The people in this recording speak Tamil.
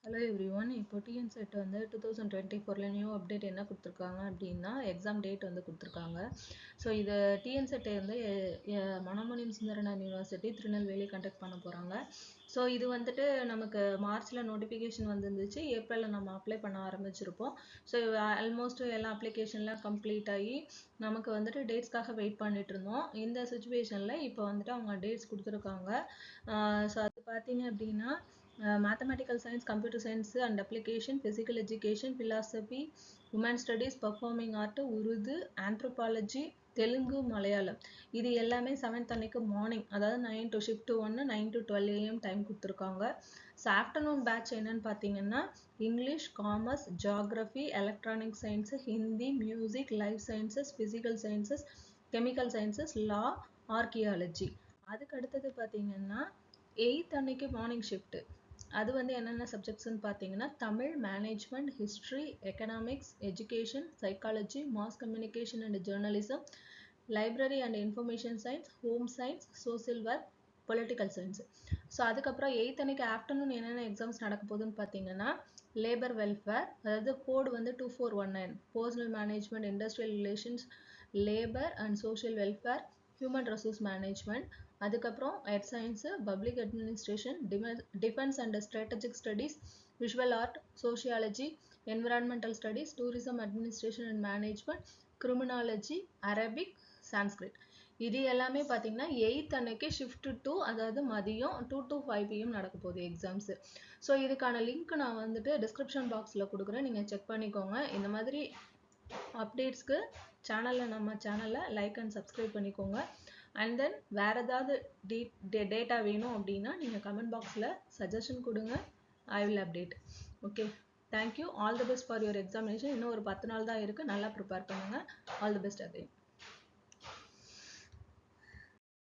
Hello everyone. இப்போ TNSET வந்து 2024ல நியூ அப்டேட் என்ன கொடுத்துருக்காங்க அப்படின்னா எக்ஸாம் டேட் வந்து கொடுத்துருக்காங்க. ஸோ இது TNSET வந்து மனோன்மணியம் சுந்தரனார் யூனிவர்சிட்டி திருநெல்வேலி கண்டக்ட் பண்ண போகிறாங்க. ஸோ இது வந்துட்டு நமக்கு மார்ச்சில் நோட்டிஃபிகேஷன் வந்துருந்துச்சு, ஏப்ரலில் நம்ம அப்ளை பண்ண ஆரம்பிச்சிருப்போம். ஸோ ஆல்மோஸ்ட் எல்லா அப்ளிகேஷன்லாம் கம்ப்ளீட் ஆகி நமக்கு வந்துட்டு டேட்ஸ்க்காக வெயிட் பண்ணிட்டு இருந்தோம். இந்த சுச்சுவேஷனில் இப்போ வந்துட்டு அவங்க டேட்ஸ் கொடுத்துருக்காங்க. ஸோ அது பார்த்தீங்க அப்படின்னா mathematical science, computer science and application, physical education, philosophy, women studies, performing art, Urdu, anthropology, Telugu, Malayalam இது எல்லாமே 7th அன்னைக்கு மார்னிங், அதாவது 9 to shift 1 9 to 12 AM time கொடுத்துருக்காங்க. ஸோ ஆஃப்டர்நூன் பேட்ச் என்னன்னு பார்த்தீங்கன்னா English, commerce, geography, electronic science, Hindi, music, life sciences, physical sciences, chemical sciences, law, archaeology. அதுக்கு அடுத்தது பார்த்தீங்கன்னா 8th அன்னைக்கு மார்னிங் ஷிஃப்ட். அது வந்து என்னென்ன சப்ஜெக்ட்ஸ்ன்னு பார்த்தீங்கன்னா Tamil, management, history, economics, education, psychology, mass communication and journalism, library and information science, home science, social work, political science. So அதுக்கப்புறம் 8th அன்னைக்கு ஆஃப்டர்நூன் என்னென்ன எக்ஸாம்ஸ் நடக்க போகுதுன்னு பார்த்தீங்கன்னா லேபர் வெல்ஃபேர், அதாவது கோடு வந்து 2419, personnel management, industrial relations, labour and social welfare, human resource management. அதுக்கப்புறம் earth science, public administration, defence and strategic studies, visual art, sociology, environmental studies, tourism administration and management, criminology, Arabic, Sanskrit. இது எல்லாமே பார்த்தீங்கன்னா 8th அன்னைக்கு ஷிஃப்ட் 2, அதாவது மதியம் 2 to 5 PM நடக்க போகுது எக்ஸாம்ஸு. ஸோ இதுக்கான லிங்க் நான் வந்துட்டு டிஸ்கிரிப்ஷன் பாக்ஸில் கொடுக்குறேன், நீங்கள் செக் பண்ணிக்கோங்க. இந்த மாதிரி அப்டேட்ஸ்க்கு நம்ம சேனலில் லைக் அண்ட் சப்ஸ்கிரைப் பண்ணிக்கோங்க. அண்ட் தென் வேறு ஏதாவது டேட்டா வேணும் அப்படின்னா நீங்கள் கமெண்ட் பாக்ஸில் சஜஷன் கொடுங்க. I will update. Okay, thank you. All the best for your examination. இன்னும் ஒரு 10 நாள் தான் இருக்குது, நல்லா ப்ரிப்பேர் பண்ணுங்கள். All the best again.